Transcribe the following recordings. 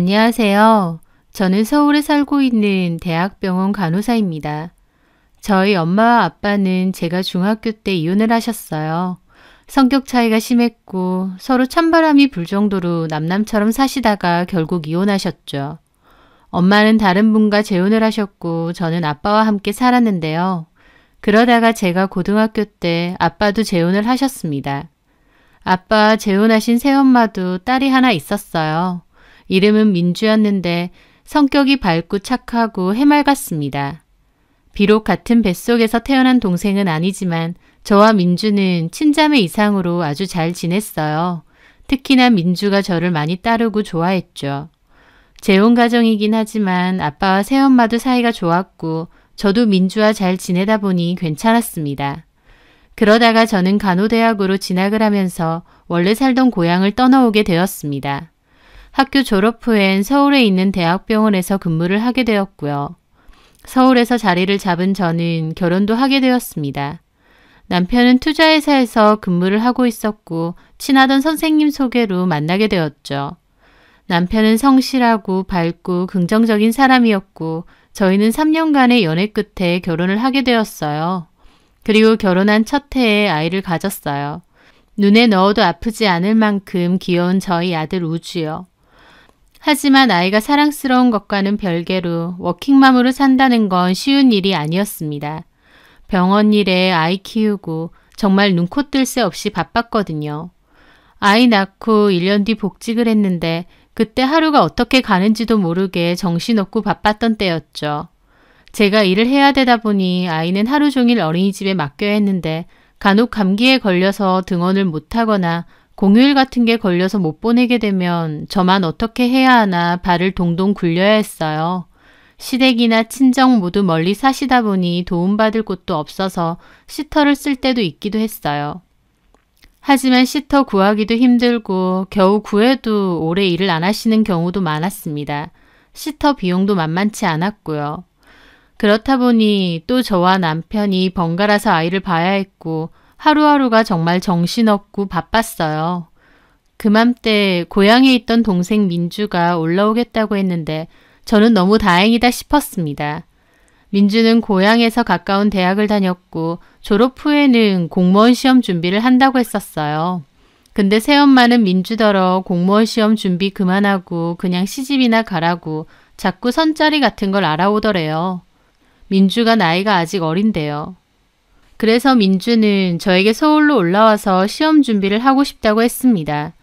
안녕하세요. 저는 서울에 살고 있는 대학병원 간호사입니다. 저희 엄마와 아빠는 제가 중학교 때 이혼을 하셨어요. 성격 차이가 심했고 서로 찬바람이 불 정도로 남남처럼 사시다가 결국 이혼하셨죠. 엄마는 다른 분과 재혼을 하셨고 저는 아빠와 함께 살았는데요. 그러다가 제가 고등학교 때 아빠도 재혼을 하셨습니다. 아빠 재혼하신 새엄마도 딸이 하나 있었어요. 이름은 민주였는데 성격이 밝고 착하고 해맑았습니다. 비록 같은 뱃속에서 태어난 동생은 아니지만 저와 민주는 친자매 이상으로 아주 잘 지냈어요. 특히나 민주가 저를 많이 따르고 좋아했죠. 재혼 가정이긴 하지만 아빠와 새엄마도 사이가 좋았고 저도 민주와 잘 지내다 보니 괜찮았습니다. 그러다가 저는 간호대학으로 진학을 하면서 원래 살던 고향을 떠나오게 되었습니다. 학교 졸업 후엔 서울에 있는 대학병원에서 근무를 하게 되었고요. 서울에서 자리를 잡은 저는 결혼도 하게 되었습니다. 남편은 투자회사에서 근무를 하고 있었고 친하던 선생님 소개로 만나게 되었죠. 남편은 성실하고 밝고 긍정적인 사람이었고 저희는 3년간의 연애 끝에 결혼을 하게 되었어요. 그리고 결혼한 첫 해에 아이를 가졌어요. 눈에 넣어도 아프지 않을 만큼 귀여운 저희 아들 우주요. 하지만 아이가 사랑스러운 것과는 별개로 워킹맘으로 산다는 건 쉬운 일이 아니었습니다. 병원 일에 아이 키우고 정말 눈코 뜰 새 없이 바빴거든요. 아이 낳고 1년 뒤 복직을 했는데 그때 하루가 어떻게 가는지도 모르게 정신없고 바빴던 때였죠. 제가 일을 해야 되다 보니 아이는 하루 종일 어린이집에 맡겨야 했는데 간혹 감기에 걸려서 등원을 못하거나 공휴일 같은 게 걸려서 못 보내게 되면 저만 어떻게 해야 하나 발을 동동 굴려야 했어요. 시댁이나 친정 모두 멀리 사시다 보니 도움받을 곳도 없어서 시터를 쓸 때도 있기도 했어요. 하지만 시터 구하기도 힘들고 겨우 구해도 오래 일을 안 하시는 경우도 많았습니다. 시터 비용도 만만치 않았고요. 그렇다 보니 또 저와 남편이 번갈아서 아이를 봐야 했고 하루하루가 정말 정신없고 바빴어요. 그맘때 고향에 있던 동생 민주가 올라오겠다고 했는데 저는 너무 다행이다 싶었습니다. 민주는 고향에서 가까운 대학을 다녔고 졸업 후에는 공무원 시험 준비를 한다고 했었어요. 근데 새엄마는 민주더러 공무원 시험 준비 그만하고 그냥 시집이나 가라고 자꾸 선짜리 같은 걸 알아오더래요. 민주가 나이가 아직 어린데요. 그래서 민주는 저에게 서울로 올라와서 시험 준비를 하고 싶다고 했습니다.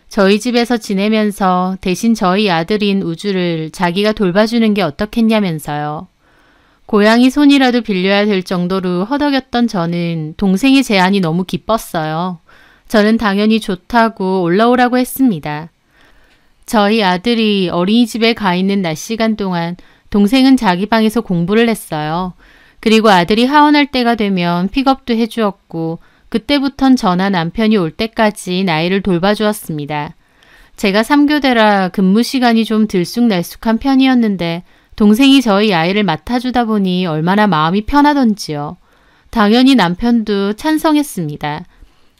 저희 집에서 지내면서 대신 저희 아들인 우주를 자기가 돌봐주는 게 어떻겠냐면서요. 고양이 손이라도 빌려야 될 정도로 허덕였던 저는 동생의 제안이 너무 기뻤어요. 저는 당연히 좋다고 올라오라고 했습니다. 저희 아들이 어린이집에 가 있는 낮 시간 동안 동생은 자기 방에서 공부를 했어요. 그리고 아들이 하원할 때가 되면 픽업도 해주었고 그때부턴 저나 남편이 올 때까지 아이를 돌봐주었습니다. 제가 3교대라 근무 시간이 좀 들쑥날쑥한 편이었는데 동생이 저희 아이를 맡아주다 보니 얼마나 마음이 편하던지요. 당연히 남편도 찬성했습니다.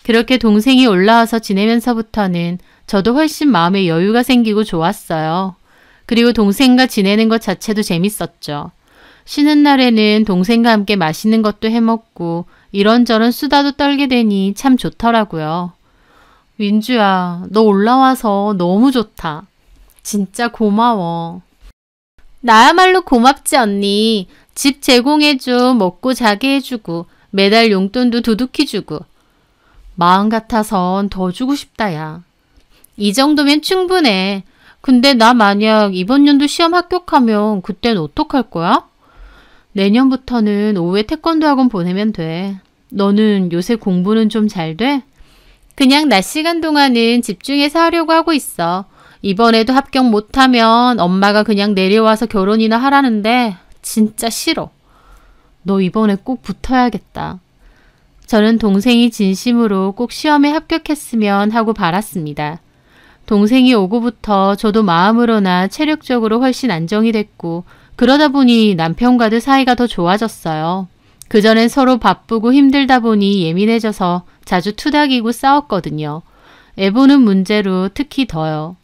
그렇게 동생이 올라와서 지내면서부터는 저도 훨씬 마음에 여유가 생기고 좋았어요. 그리고 동생과 지내는 것 자체도 재밌었죠. 쉬는 날에는 동생과 함께 맛있는 것도 해먹고 이런저런 수다도 떨게 되니 참 좋더라고요. 민주야, 너 올라와서 너무 좋다. 진짜 고마워. 나야말로 고맙지 언니. 집 제공해줘, 먹고 자게 해주고 매달 용돈도 두둑히 주고. 마음 같아선 더 주고 싶다 야. 이 정도면 충분해. 근데 나 만약 이번 연도 시험 합격하면 그땐 어떡할 거야? 내년부터는 오후에 태권도 학원 보내면 돼. 너는 요새 공부는 좀 잘 돼? 그냥 낮 시간 동안은 집중해서 하려고 하고 있어. 이번에도 합격 못하면 엄마가 그냥 내려와서 결혼이나 하라는데 진짜 싫어. 너 이번에 꼭 붙어야겠다. 저는 동생이 진심으로 꼭 시험에 합격했으면 하고 바랐습니다. 동생이 오고부터 저도 마음으로나 체력적으로 훨씬 안정이 됐고 그러다 보니 남편과도 사이가 더 좋아졌어요. 그전엔 서로 바쁘고 힘들다 보니 예민해져서 자주 투닥이고 싸웠거든요. 애 보는 문제로 특히 더요.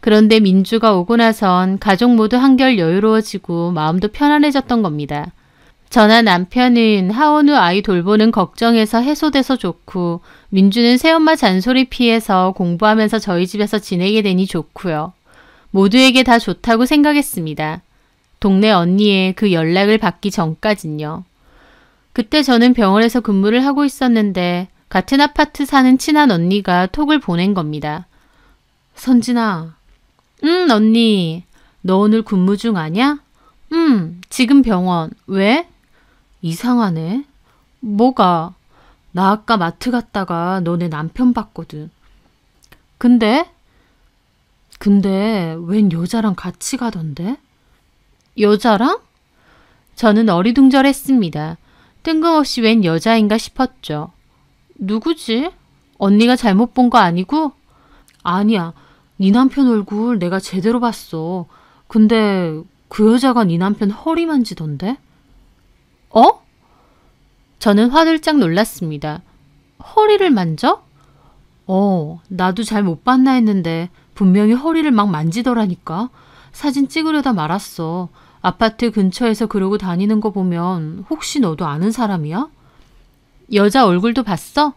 그런데 민주가 오고 나선 가족 모두 한결 여유로워지고 마음도 편안해졌던 겁니다. 저나 남편은 하원 후 아이 돌보는 걱정에서 해소돼서 좋고 민주는 새엄마 잔소리 피해서 공부하면서 저희 집에서 지내게 되니 좋고요. 모두에게 다 좋다고 생각했습니다. 동네 언니의 그 연락을 받기 전까진요. 그때 저는 병원에서 근무를 하고 있었는데 같은 아파트 사는 친한 언니가 톡을 보낸 겁니다. 선진아. 언니. 너 오늘 근무 중 아냐? 지금 병원. 왜? 이상하네. 뭐가? 나 아까 마트 갔다가 너네 남편 봤거든. 근데 웬 여자랑 같이 가던데? 여자랑? 저는 어리둥절했습니다. 뜬금없이 웬 여자인가 싶었죠. 누구지? 언니가 잘못 본 거 아니고? 아니야. 네 남편 얼굴 내가 제대로 봤어. 근데 그 여자가 네 남편 허리 만지던데? 어? 저는 화들짝 놀랐습니다. 허리를 만져? 나도 잘 못 봤나 했는데 분명히 허리를 막 만지더라니까. 사진 찍으려다 말았어. 아파트 근처에서 그러고 다니는 거 보면 혹시 너도 아는 사람이야? 여자 얼굴도 봤어?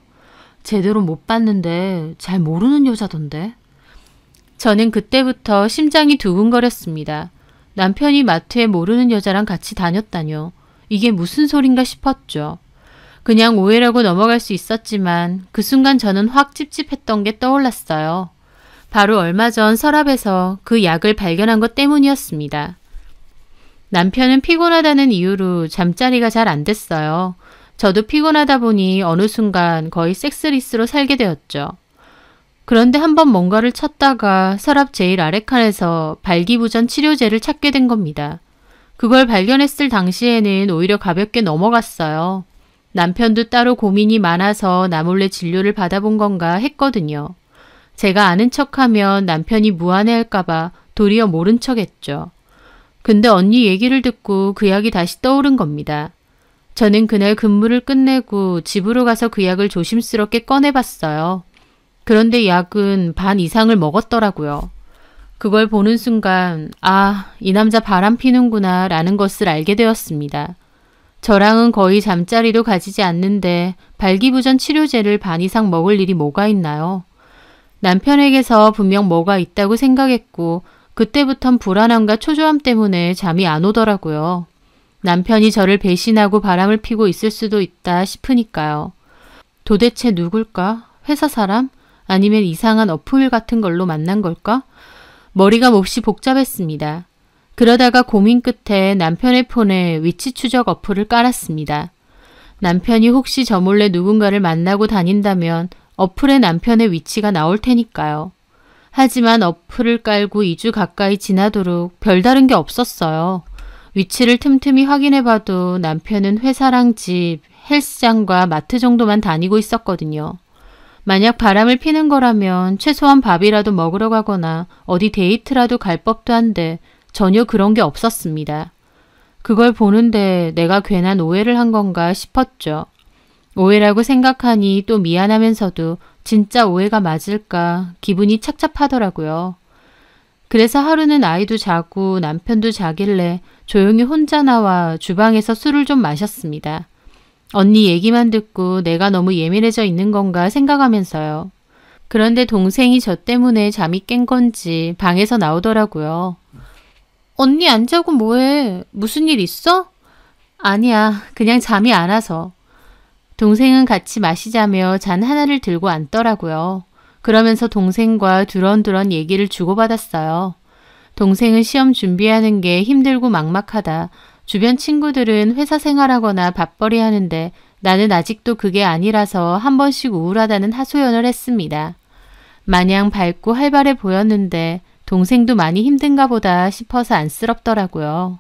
제대로 못 봤는데 잘 모르는 여자던데. 저는 그때부터 심장이 두근거렸습니다. 남편이 마트에 모르는 여자랑 같이 다녔다뇨. 이게 무슨 소린가 싶었죠. 그냥 오해라고 넘어갈 수 있었지만 그 순간 저는 확 찝찝했던 게 떠올랐어요. 바로 얼마 전 서랍에서 그 약을 발견한 것 때문이었습니다. 남편은 피곤하다는 이유로 잠자리가 잘 안 됐어요. 저도 피곤하다 보니 어느 순간 거의 섹스리스로 살게 되었죠. 그런데 한번 뭔가를 찾다가 서랍 제일 아래 칸에서 발기부전 치료제를 찾게 된 겁니다. 그걸 발견했을 당시에는 오히려 가볍게 넘어갔어요. 남편도 따로 고민이 많아서 나 몰래 진료를 받아본 건가 했거든요. 제가 아는 척하면 남편이 무안해할까봐 도리어 모른 척했죠. 근데 언니 얘기를 듣고 그 약이 다시 떠오른 겁니다. 저는 그날 근무를 끝내고 집으로 가서 그 약을 조심스럽게 꺼내봤어요. 그런데 약은 반 이상을 먹었더라고요. 그걸 보는 순간 이 남자 바람 피는구나 라는 것을 알게 되었습니다. 저랑은 거의 잠자리도 가지지 않는데 발기부전 치료제를 반 이상 먹을 일이 뭐가 있나요? 남편에게서 분명 뭐가 있다고 생각했고 그때부턴 불안함과 초조함 때문에 잠이 안 오더라고요. 남편이 저를 배신하고 바람을 피고 있을 수도 있다 싶으니까요. 도대체 누굴까? 회사 사람? 아니면 이상한 어플 같은 걸로 만난 걸까? 머리가 몹시 복잡했습니다. 그러다가 고민 끝에 남편의 폰에 위치 추적 어플을 깔았습니다. 남편이 혹시 저 몰래 누군가를 만나고 다닌다면 어플에 남편의 위치가 나올 테니까요. 하지만 어플을 깔고 2주 가까이 지나도록 별다른 게 없었어요. 위치를 틈틈이 확인해봐도 남편은 회사랑 집, 헬스장과 마트 정도만 다니고 있었거든요. 만약 바람을 피는 거라면 최소한 밥이라도 먹으러 가거나 어디 데이트라도 갈 법도 한데 전혀 그런 게 없었습니다. 그걸 보는데 내가 괜한 오해를 한 건가 싶었죠. 오해라고 생각하니 또 미안하면서도 진짜 오해가 맞을까 기분이 착잡하더라고요. 그래서 하루는 아이도 자고 남편도 자길래 조용히 혼자 나와 주방에서 술을 좀 마셨습니다. 언니 얘기만 듣고 내가 너무 예민해져 있는 건가 생각하면서요. 그런데 동생이 저 때문에 잠이 깬 건지 방에서 나오더라고요. 언니 안 자고 뭐해? 무슨 일 있어? 아니야, 그냥 잠이 안 와서. 동생은 같이 마시자며 잔 하나를 들고 앉더라고요. 그러면서 동생과 두런두런 얘기를 주고받았어요. 동생은 시험 준비하는 게 힘들고 막막하다. 주변 친구들은 회사 생활하거나 밥벌이 하는데 나는 아직도 그게 아니라서 한 번씩 우울하다는 하소연을 했습니다. 마냥 밝고 활발해 보였는데 동생도 많이 힘든가 보다 싶어서 안쓰럽더라고요.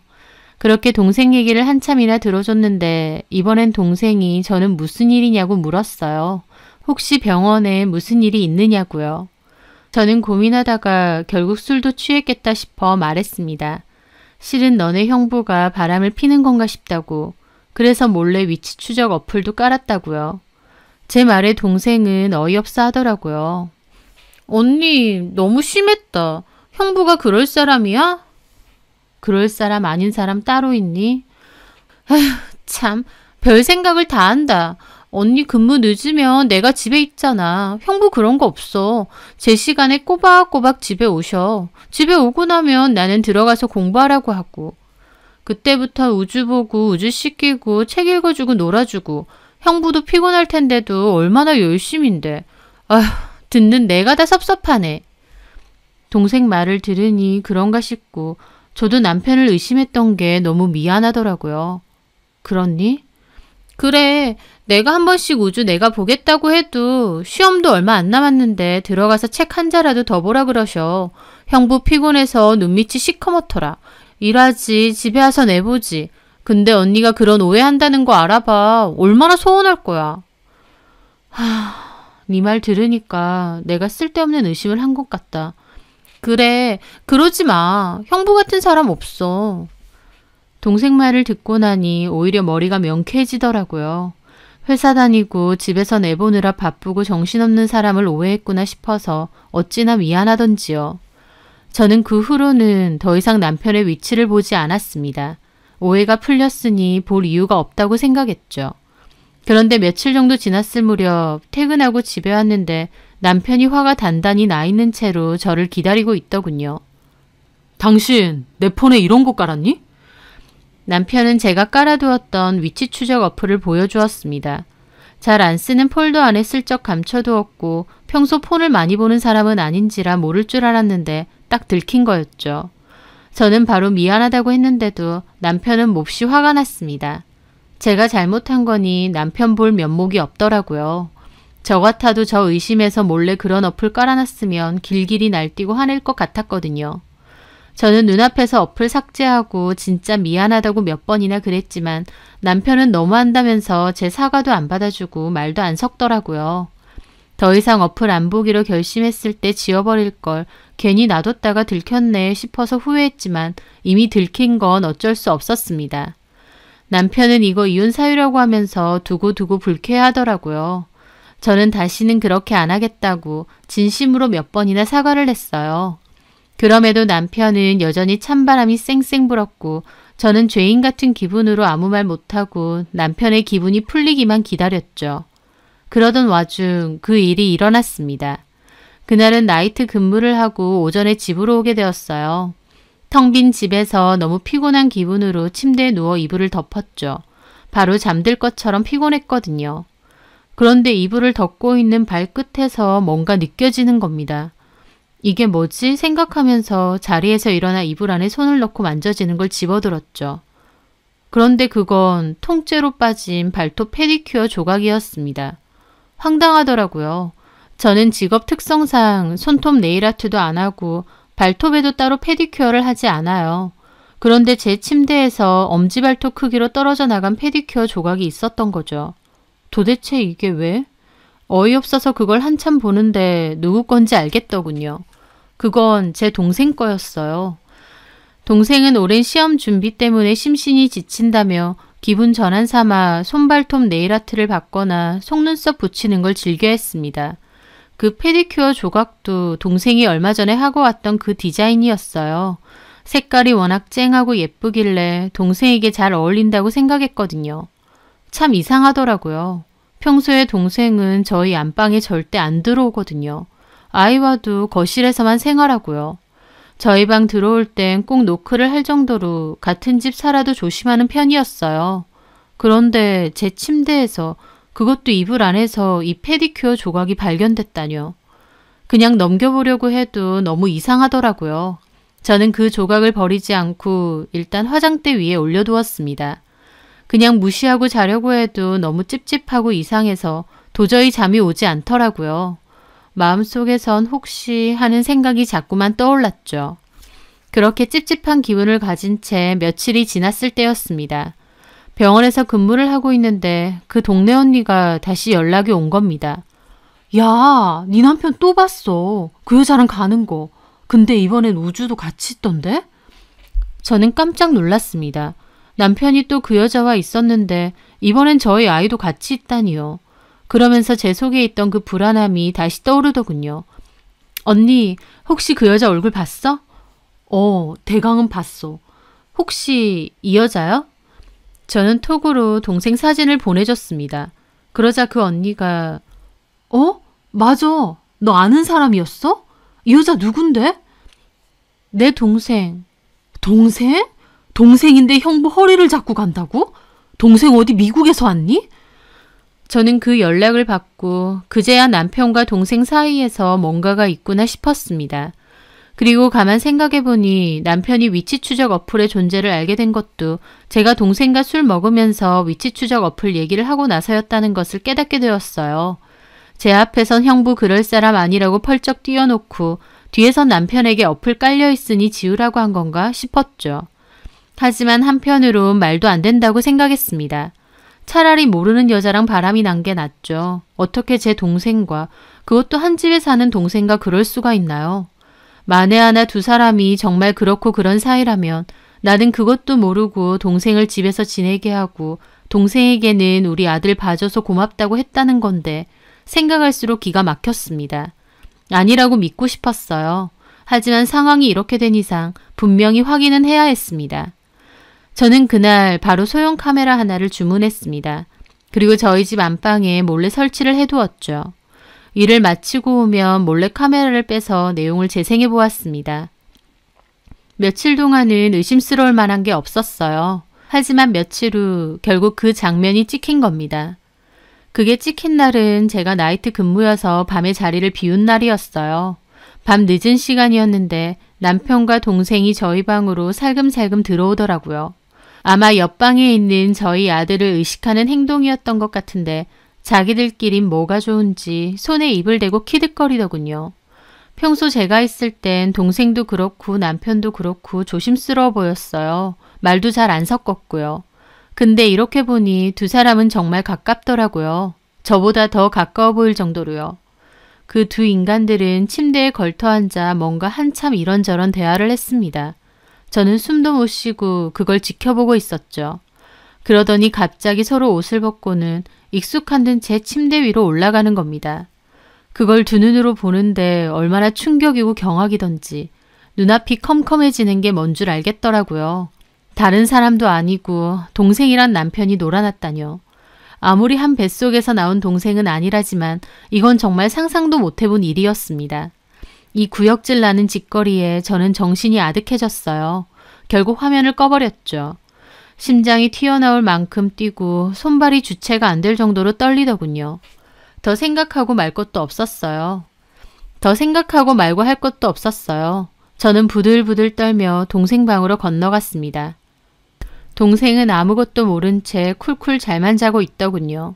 그렇게 동생 얘기를 한참이나 들어줬는데 이번엔 동생이 저는 무슨 일이냐고 물었어요. 혹시 병원에 무슨 일이 있느냐고요. 저는 고민하다가 결국 술도 취했겠다 싶어 말했습니다. 실은 너네 형부가 바람을 피는 건가 싶다고. 그래서 몰래 위치 추적 어플도 깔았다고요. 제 말에 동생은 어이없어 하더라고요. 언니 너무 심했다. 형부가 그럴 사람이야? 그럴 사람 아닌 사람 따로 있니? 아휴, 참, 별 생각을 다 한다. 언니 근무 늦으면 내가 집에 있잖아. 형부 그런 거 없어. 제 시간에 꼬박꼬박 집에 오셔. 집에 오고 나면 나는 들어가서 공부하라고 하고. 그때부터 우주 보고 우주 씻기고 책 읽어주고 놀아주고 형부도 피곤할 텐데도 얼마나 열심인데. 아휴, 듣는 내가 다 섭섭하네. 동생 말을 들으니 그런가 싶고 저도 남편을 의심했던 게 너무 미안하더라고요. 그렇니? 그래, 내가 한 번씩 우주 내가 보겠다고 해도 시험도 얼마 안 남았는데 들어가서 책 한 자라도 더 보라 그러셔. 형부 피곤해서 눈밑이 시커멓더라. 일하지, 집에 와서 내보지. 근데 언니가 그런 오해한다는 거 알아봐. 얼마나 서운할 거야. 네 말 들으니까 내가 쓸데없는 의심을 한 것 같다. 그래, 그러지 마. 형부 같은 사람 없어. 동생 말을 듣고 나니 오히려 머리가 명쾌해지더라고요. 회사 다니고 집에서 내보느라 바쁘고 정신없는 사람을 오해했구나 싶어서 어찌나 미안하던지요. 저는 그 후로는 더 이상 남편의 위치를 보지 않았습니다. 오해가 풀렸으니 볼 이유가 없다고 생각했죠. 그런데 며칠 정도 지났을 무렵 퇴근하고 집에 왔는데 남편이 화가 단단히 나 있는 채로 저를 기다리고 있더군요. 당신 내 폰에 이런 거 깔았니? 남편은 제가 깔아두었던 위치 추적 어플을 보여주었습니다. 잘 안 쓰는 폴더 안에 슬쩍 감춰두었고 평소 폰을 많이 보는 사람은 아닌지라 모를 줄 알았는데 딱 들킨 거였죠. 저는 바로 미안하다고 했는데도 남편은 몹시 화가 났습니다. 제가 잘못한 거니 남편 볼 면목이 없더라고요. 저 같아도 저 의심해서 몰래 그런 어플 깔아놨으면 길길이 날뛰고 화낼 것 같았거든요. 저는 눈앞에서 어플 삭제하고 진짜 미안하다고 몇 번이나 그랬지만 남편은 너무한다면서 제 사과도 안 받아주고 말도 안 섞더라고요. 더 이상 어플 안 보기로 결심했을 때 지워버릴 걸 괜히 놔뒀다가 들켰네 싶어서 후회했지만 이미 들킨 건 어쩔 수 없었습니다. 남편은 이거 이혼 사유라고 하면서 두고두고 불쾌해하더라고요. 저는 다시는 그렇게 안 하겠다고 진심으로 몇 번이나 사과를 했어요. 그럼에도 남편은 여전히 찬바람이 쌩쌩 불었고 저는 죄인 같은 기분으로 아무 말 못하고 남편의 기분이 풀리기만 기다렸죠. 그러던 와중 그 일이 일어났습니다. 그날은 나이트 근무를 하고 오전에 집으로 오게 되었어요. 텅 빈 집에서 너무 피곤한 기분으로 침대에 누워 이불을 덮었죠. 바로 잠들 것처럼 피곤했거든요. 그런데 이불을 덮고 있는 발끝에서 뭔가 느껴지는 겁니다. 이게 뭐지 생각하면서 자리에서 일어나 이불 안에 손을 넣고 만져지는 걸 집어들었죠. 그런데 그건 통째로 빠진 발톱 페디큐어 조각이었습니다. 황당하더라고요. 저는 직업 특성상 손톱 네일아트도 안 하고 발톱에도 따로 페디큐어를 하지 않아요. 그런데 제 침대에서 엄지발톱 크기로 떨어져 나간 페디큐어 조각이 있었던 거죠. 도대체 이게 왜? 어이없어서 그걸 한참 보는데 누구 건지 알겠더군요. 그건 제 동생 거였어요. 동생은 오랜 시험 준비 때문에 심신이 지친다며 기분 전환 삼아 손발톱 네일아트를 받거나 속눈썹 붙이는 걸 즐겨 했습니다. 그 페디큐어 조각도 동생이 얼마 전에 하고 왔던 그 디자인이었어요. 색깔이 워낙 쨍하고 예쁘길래 동생에게 잘 어울린다고 생각했거든요. 참 이상하더라고요. 평소에 동생은 저희 안방에 절대 안 들어오거든요. 아이와도 거실에서만 생활하고요. 저희 방 들어올 땐 꼭 노크를 할 정도로 같은 집 살아도 조심하는 편이었어요. 그런데 제 침대에서 그것도 이불 안에서 이 페디큐어 조각이 발견됐다뇨. 그냥 넘겨보려고 해도 너무 이상하더라고요. 저는 그 조각을 버리지 않고 일단 화장대 위에 올려두었습니다. 그냥 무시하고 자려고 해도 너무 찝찝하고 이상해서 도저히 잠이 오지 않더라고요. 마음속에선 혹시 하는 생각이 자꾸만 떠올랐죠. 그렇게 찝찝한 기분을 가진 채 며칠이 지났을 때였습니다. 병원에서 근무를 하고 있는데 그 동네 언니가 다시 연락이 온 겁니다. 야, 네 남편 또 봤어. 그 여자랑 가는 거. 근데 이번엔 우주도 같이 있던데? 저는 깜짝 놀랐습니다. 남편이 또 그 여자와 있었는데 이번엔 저희 아이도 같이 있다니요. 그러면서 제 속에 있던 그 불안함이 다시 떠오르더군요. 언니, 혹시 그 여자 얼굴 봤어? 대강은 봤어. 혹시 이 여자요? 저는 톡으로 동생 사진을 보내줬습니다. 그러자 그 언니가 맞아. 너 아는 사람이었어? 이 여자 누군데? 내 동생. 동생? 동생인데 형부 허리를 잡고 간다고? 동생 어디 미국에서 왔니? 저는 그 연락을 받고 그제야 남편과 동생 사이에서 뭔가가 있구나 싶었습니다. 그리고 가만 생각해보니 남편이 위치 추적 어플의 존재를 알게 된 것도 제가 동생과 술 먹으면서 위치 추적 어플 얘기를 하고 나서였다는 것을 깨닫게 되었어요. 제 앞에선 형부 그럴 사람 아니라고 펄쩍 뛰어놓고 뒤에선 남편에게 어플 깔려있으니 지우라고 한 건가 싶었죠. 하지만 한편으론 말도 안 된다고 생각했습니다. 차라리 모르는 여자랑 바람이 난 게 낫죠. 어떻게 제 동생과, 그것도 한 집에 사는 동생과 그럴 수가 있나요? 만에 하나 두 사람이 정말 그렇고 그런 사이라면 나는 그것도 모르고 동생을 집에서 지내게 하고 동생에게는 우리 아들 봐줘서 고맙다고 했다는 건데 생각할수록 기가 막혔습니다. 아니라고 믿고 싶었어요. 하지만 상황이 이렇게 된 이상 분명히 확인은 해야 했습니다. 저는 그날 바로 소형 카메라 하나를 주문했습니다. 그리고 저희 집 안방에 몰래 설치를 해두었죠. 일을 마치고 오면 몰래 카메라를 빼서 내용을 재생해 보았습니다. 며칠 동안은 의심스러울 만한 게 없었어요. 하지만 며칠 후 결국 그 장면이 찍힌 겁니다. 그게 찍힌 날은 제가 나이트 근무여서 밤에 자리를 비운 날이었어요. 밤 늦은 시간이었는데 남편과 동생이 저희 방으로 살금살금 들어오더라고요. 아마 옆방에 있는 저희 아들을 의식하는 행동이었던 것 같은데 자기들끼린 뭐가 좋은지 손에 입을 대고 키득거리더군요. 평소 제가 있을 땐 동생도 그렇고 남편도 그렇고 조심스러워 보였어요. 말도 잘 안 섞었고요. 근데 이렇게 보니 두 사람은 정말 가깝더라고요. 저보다 더 가까워 보일 정도로요. 그 두 인간들은 침대에 걸터앉아 뭔가 한참 이런저런 대화를 했습니다. 저는 숨도 못 쉬고 그걸 지켜보고 있었죠. 그러더니 갑자기 서로 옷을 벗고는 익숙한 듯 제 침대 위로 올라가는 겁니다. 그걸 두 눈으로 보는데 얼마나 충격이고 경악이던지 눈앞이 컴컴해지는 게 뭔 줄 알겠더라고요. 다른 사람도 아니고 동생이란 남편이 놀아났다뇨. 아무리 한 뱃속에서 나온 동생은 아니라지만 이건 정말 상상도 못 해본 일이었습니다. 이 구역질 나는 짓거리에 저는 정신이 아득해졌어요. 결국 화면을 꺼버렸죠. 심장이 튀어나올 만큼 뛰고 손발이 주체가 안 될 정도로 떨리더군요. 더 생각하고 말 것도 없었어요. 더 생각하고 말고 할 것도 없었어요. 저는 부들부들 떨며 동생 방으로 건너갔습니다. 동생은 아무것도 모른 채 쿨쿨 잘만 자고 있더군요.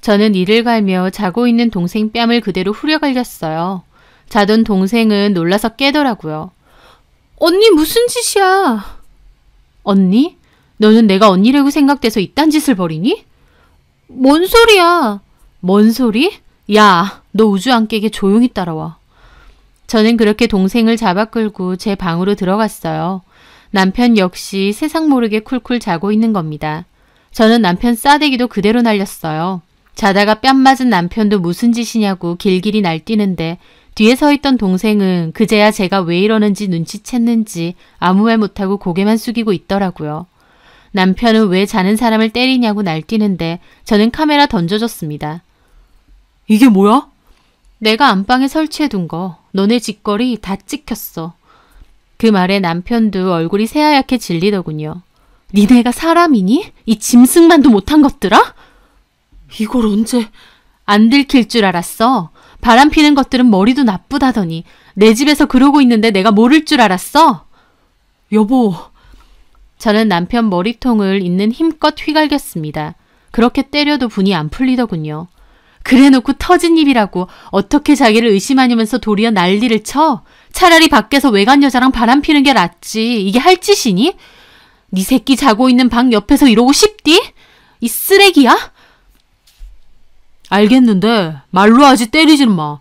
저는 이를 갈며 자고 있는 동생 뺨을 그대로 후려갈겼어요. 자던 동생은 놀라서 깨더라고요. 언니 무슨 짓이야? 언니? 너는 내가 언니라고 생각돼서 이딴 짓을 벌이니? 뭔 소리야? 뭔 소리? 야, 너 우주 안 깨게 조용히 따라와. 저는 그렇게 동생을 잡아 끌고 제 방으로 들어갔어요. 남편 역시 세상 모르게 쿨쿨 자고 있는 겁니다. 저는 남편 싸대기도 그대로 날렸어요. 자다가 뺨 맞은 남편도 무슨 짓이냐고 길길이 날뛰는데 뒤에 서 있던 동생은 그제야 제가 왜 이러는지 눈치챘는지 아무 말 못하고 고개만 숙이고 있더라고요. 남편은 왜 자는 사람을 때리냐고 날뛰는데 저는 카메라 던져줬습니다. 이게 뭐야? 내가 안방에 설치해둔 거. 너네 짓거리 다 찍혔어. 그 말에 남편도 얼굴이 새하얗게 질리더군요. 니네가 사람이니? 이 짐승만도 못한 것들아? 이걸 언제... 안 들킬 줄 알았어. 바람 피는 것들은 머리도 나쁘다더니 내 집에서 그러고 있는데 내가 모를 줄 알았어? 여보... 저는 남편 머리통을 있는 힘껏 휘갈겼습니다. 그렇게 때려도 분이 안 풀리더군요. 그래놓고 터진 입이라고 어떻게 자기를 의심하냐면서 도리어 난리를 쳐? 차라리 밖에서 외간 여자랑 바람 피는 게 낫지. 이게 할 짓이니? 네 새끼 자고 있는 방 옆에서 이러고 싶디? 이 쓰레기야? 알겠는데 말로 하지 때리지는 마.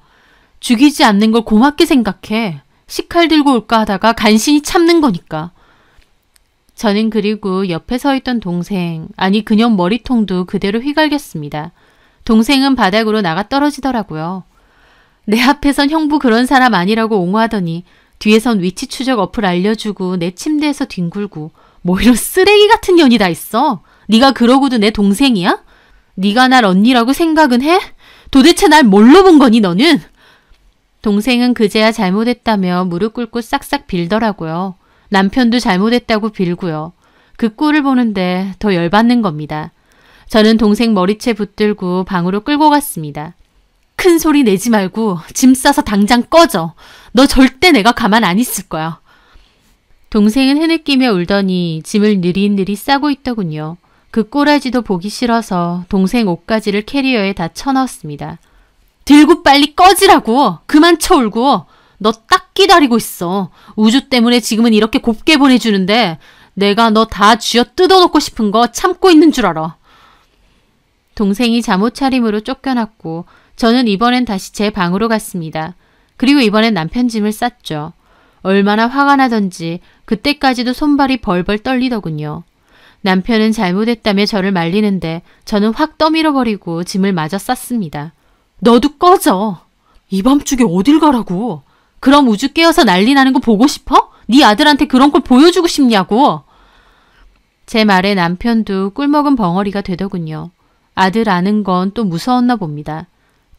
죽이지 않는 걸 고맙게 생각해. 식칼 들고 올까 하다가 간신히 참는 거니까. 저는 그리고 옆에 서 있던 동생, 아니 그녀 머리통도 그대로 휘갈겼습니다. 동생은 바닥으로 나가 떨어지더라고요. 내 앞에선 형부 그런 사람 아니라고 옹호하더니 뒤에선 위치 추적 어플 알려주고 내 침대에서 뒹굴고 뭐 이런 쓰레기 같은 년이 다 있어. 네가 그러고도 내 동생이야? 네가 날 언니라고 생각은 해? 도대체 날 뭘로 본 거니 너는? 동생은 그제야 잘못했다며 무릎 꿇고 싹싹 빌더라고요. 남편도 잘못했다고 빌고요. 그 꼴을 보는데 더 열받는 겁니다. 저는 동생 머리채 붙들고 방으로 끌고 갔습니다. 큰 소리 내지 말고 짐 싸서 당장 꺼져. 너 절대 내가 가만 안 있을 거야. 동생은 흐느끼며 울더니 짐을 느릿느릿 싸고 있더군요. 그 꼬라지도 보기 싫어서 동생 옷가지를 캐리어에 다 쳐넣었습니다. 들고 빨리 꺼지라고. 그만 쳐 울고. 너 딱 기다리고 있어. 우주 때문에 지금은 이렇게 곱게 보내주는데 내가 너 다 쥐어 뜯어놓고 싶은 거 참고 있는 줄 알아. 동생이 잠옷 차림으로 쫓겨났고 저는 이번엔 다시 제 방으로 갔습니다. 그리고 이번엔 남편 짐을 쌌죠. 얼마나 화가 나던지 그때까지도 손발이 벌벌 떨리더군요. 남편은 잘못했다며 저를 말리는데 저는 확 떠밀어버리고 짐을 마저 쌌습니다. 너도 꺼져. 이 밤중에 어딜 가라고. 그럼 우주 깨어서 난리 나는 거 보고 싶어? 네 아들한테 그런 걸 보여주고 싶냐고. 제 말에 남편도 꿀먹은 벙어리가 되더군요. 아들 아는 건 또 무서웠나 봅니다.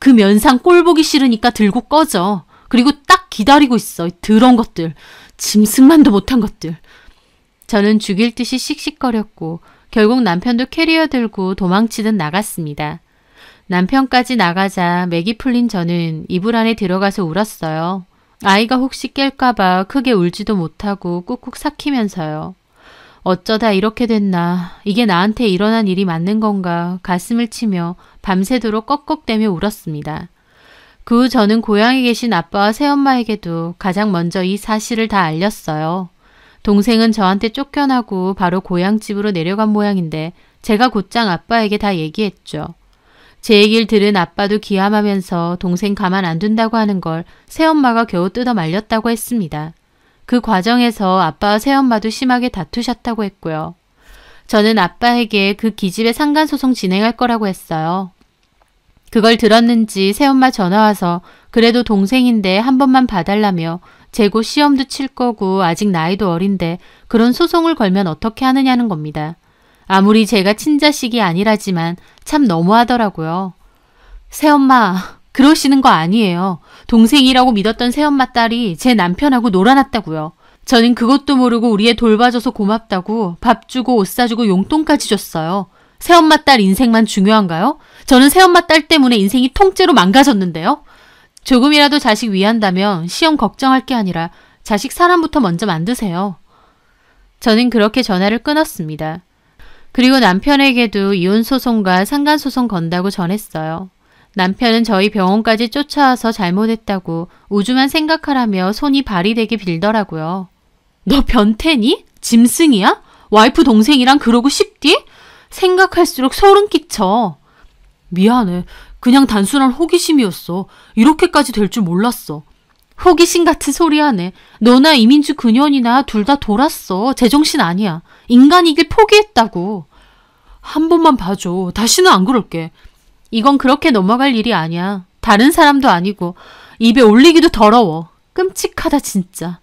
그 면상 꼴 보기 싫으니까 들고 꺼져. 그리고 딱 기다리고 있어. 더러운 것들. 짐승만도 못한 것들. 저는 죽일 듯이 씩씩거렸고 결국 남편도 캐리어 들고 도망치듯 나갔습니다. 남편까지 나가자 맥이 풀린 저는 이불 안에 들어가서 울었어요. 아이가 혹시 깰까봐 크게 울지도 못하고 꾹꾹 삭히면서요. 어쩌다 이렇게 됐나, 이게 나한테 일어난 일이 맞는 건가 가슴을 치며 밤새도록 꺽꺽대며 울었습니다. 그 후 저는 고향에 계신 아빠와 새엄마에게도 가장 먼저 이 사실을 다 알렸어요. 동생은 저한테 쫓겨나고 바로 고향집으로 내려간 모양인데 제가 곧장 아빠에게 다 얘기했죠. 제 얘기를 들은 아빠도 기함하면서 동생 가만 안 둔다고 하는 걸 새엄마가 겨우 뜯어 말렸다고 했습니다. 그 과정에서 아빠와 새엄마도 심하게 다투셨다고 했고요. 저는 아빠에게 그 기집애 상간소송 진행할 거라고 했어요. 그걸 들었는지 새엄마 전화와서 그래도 동생인데 한 번만 봐달라며 재고 시험도 칠 거고 아직 나이도 어린데 그런 소송을 걸면 어떻게 하느냐는 겁니다. 아무리 제가 친자식이 아니라지만 참 너무하더라고요. 새엄마, 그러시는 거 아니에요. 동생이라고 믿었던 새엄마 딸이 제 남편하고 놀아났다고요. 저는 그것도 모르고 우리 애 돌봐줘서 고맙다고 밥 주고 옷 사주고 용돈까지 줬어요. 새엄마 딸 인생만 중요한가요? 저는 새엄마 딸 때문에 인생이 통째로 망가졌는데요. 조금이라도 자식 위한다면 시험 걱정할 게 아니라 자식 사람부터 먼저 만드세요. 저는 그렇게 전화를 끊었습니다. 그리고 남편에게도 이혼소송과 상간소송 건다고 전했어요. 남편은 저희 병원까지 쫓아와서 잘못했다고 우주만 생각하라며 손이 발이 되게 빌더라고요. 너 변태니? 짐승이야? 와이프 동생이랑 그러고 싶디? 생각할수록 소름 끼쳐. 미안해. 그냥 단순한 호기심이었어. 이렇게까지 될 줄 몰랐어. 호기심 같은 소리 하네. 너나 이민주 그년이나 둘 다 돌았어. 제정신 아니야. 인간이길 포기했다고. 한 번만 봐줘. 다시는 안 그럴게. 이건 그렇게 넘어갈 일이 아니야. 다른 사람도 아니고 입에 올리기도 더러워. 끔찍하다 진짜.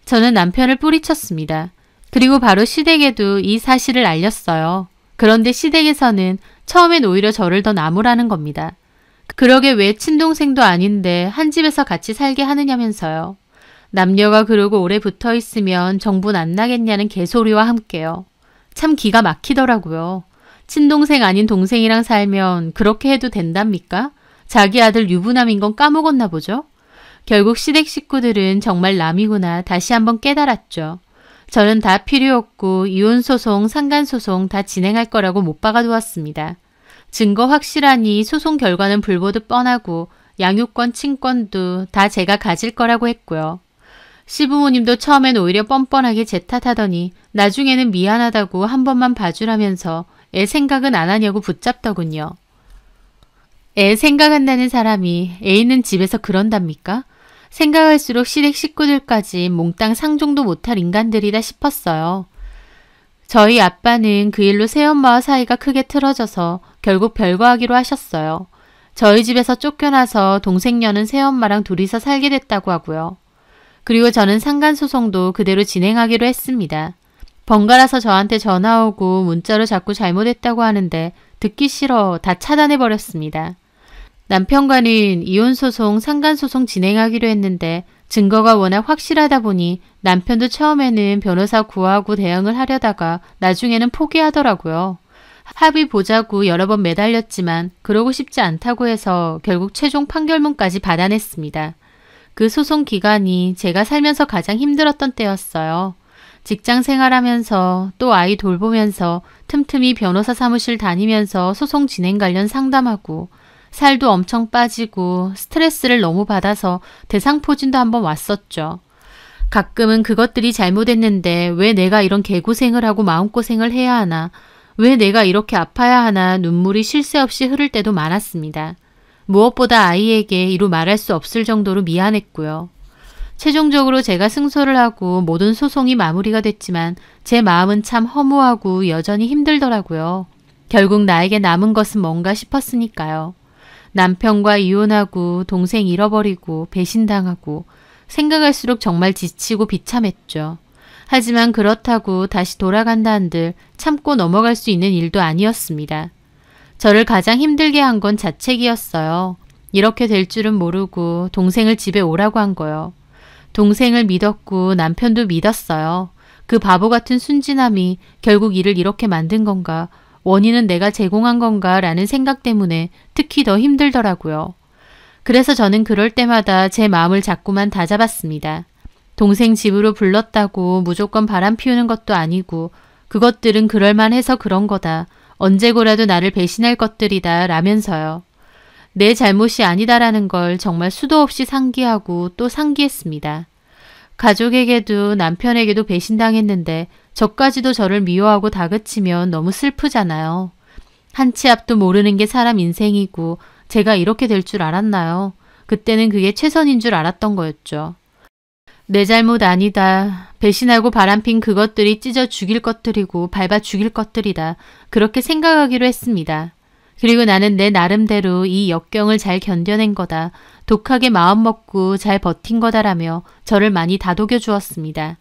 저는 남편을 뿌리쳤습니다. 그리고 바로 시댁에도 이 사실을 알렸어요. 그런데 시댁에서는 처음엔 오히려 저를 더 나무라는 겁니다. 그러게 왜 친동생도 아닌데 한 집에서 같이 살게 하느냐면서요. 남녀가 그러고 오래 붙어 있으면 정분 안 나겠냐는 개소리와 함께요. 참 기가 막히더라고요. 친동생 아닌 동생이랑 살면 그렇게 해도 된답니까? 자기 아들 유부남인 건 까먹었나 보죠? 결국 시댁 식구들은 정말 남이구나 다시 한번 깨달았죠. 저는 다 필요 없고 이혼소송, 상간소송 다 진행할 거라고 못 박아두었습니다. 증거 확실하니 소송 결과는 불보듯 뻔하고 양육권, 친권도 다 제가 가질 거라고 했고요. 시부모님도 처음엔 오히려 뻔뻔하게 제 탓하더니 나중에는 미안하다고 한 번만 봐주라면서 애 생각은 안 하냐고 붙잡더군요. 애 생각한다는 사람이 애 있는 집에서 그런답니까? 생각할수록 시댁 식구들까지 몽땅 상종도 못할 인간들이다 싶었어요. 저희 아빠는 그 일로 새엄마와 사이가 크게 틀어져서 결국 별거하기로 하셨어요. 저희 집에서 쫓겨나서 동생녀는 새엄마랑 둘이서 살게 됐다고 하고요. 그리고 저는 상간소송도 그대로 진행하기로 했습니다. 번갈아서 저한테 전화 오고 문자로 자꾸 잘못했다고 하는데 듣기 싫어 다 차단해버렸습니다. 남편과는 이혼소송, 상간소송 진행하기로 했는데 증거가 워낙 확실하다 보니 남편도 처음에는 변호사 구하고 대응을 하려다가 나중에는 포기하더라고요. 합의 보자고 여러 번 매달렸지만 그러고 싶지 않다고 해서 결국 최종 판결문까지 받아냈습니다. 그 소송 기간이 제가 살면서 가장 힘들었던 때였어요. 직장 생활하면서 또 아이 돌보면서 틈틈이 변호사 사무실 다니면서 소송 진행 관련 상담하고 살도 엄청 빠지고 스트레스를 너무 받아서 대상포진도 한번 왔었죠. 가끔은 그것들이 잘못했는데 왜 내가 이런 개고생을 하고 마음고생을 해야 하나, 왜 내가 이렇게 아파야 하나 눈물이 쉴 새 없이 흐를 때도 많았습니다. 무엇보다 아이에게 이루 말할 수 없을 정도로 미안했고요. 최종적으로 제가 승소를 하고 모든 소송이 마무리가 됐지만 제 마음은 참 허무하고 여전히 힘들더라고요. 결국 나에게 남은 것은 뭔가 싶었으니까요. 남편과 이혼하고 동생 잃어버리고 배신당하고 생각할수록 정말 지치고 비참했죠. 하지만 그렇다고 다시 돌아간다 한들 참고 넘어갈 수 있는 일도 아니었습니다. 저를 가장 힘들게 한 건 자책이었어요. 이렇게 될 줄은 모르고 동생을 집에 오라고 한 거요. 동생을 믿었고 남편도 믿었어요. 그 바보 같은 순진함이 결국 일을 이렇게 만든 건가, 원인은 내가 제공한 건가 라는 생각 때문에 특히 더 힘들더라고요. 그래서 저는 그럴 때마다 제 마음을 자꾸만 다잡았습니다. 동생 집으로 불렀다고 무조건 바람 피우는 것도 아니고 그것들은 그럴만해서 그런 거다. 언제고라도 나를 배신할 것들이다 라면서요. 내 잘못이 아니다라는 걸 정말 수도 없이 상기하고 또 상기했습니다. 가족에게도 남편에게도 배신당했는데 저까지도 저를 미워하고 다그치면 너무 슬프잖아요. 한 치 앞도 모르는 게 사람 인생이고 제가 이렇게 될 줄 알았나요? 그때는 그게 최선인 줄 알았던 거였죠. 내 잘못 아니다. 배신하고 바람핀 그것들이 찢어 죽일 것들이고 밟아 죽일 것들이다. 그렇게 생각하기로 했습니다. 그리고 나는 내 나름대로 이 역경을 잘 견뎌낸 거다. 독하게 마음먹고 잘 버틴 거다라며 저를 많이 다독여 주었습니다.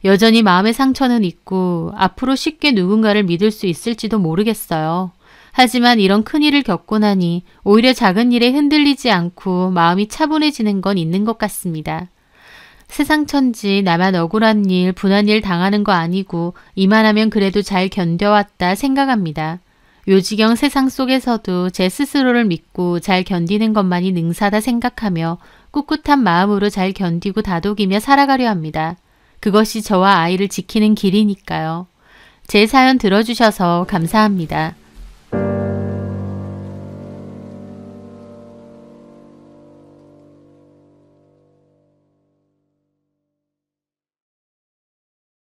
여전히 마음의 상처는 있고 앞으로 쉽게 누군가를 믿을 수 있을지도 모르겠어요. 하지만 이런 큰일을 겪고 나니 오히려 작은 일에 흔들리지 않고 마음이 차분해지는 건 있는 것 같습니다. 세상 천지 나만 억울한 일, 분한 일 당하는 거 아니고 이만하면 그래도 잘 견뎌왔다 생각합니다. 요지경 세상 속에서도 제 스스로를 믿고 잘 견디는 것만이 능사다 생각하며 꿋꿋한 마음으로 잘 견디고 다독이며 살아가려 합니다. 그것이 저와 아이를 지키는 길이니까요. 제 사연 들어주셔서 감사합니다.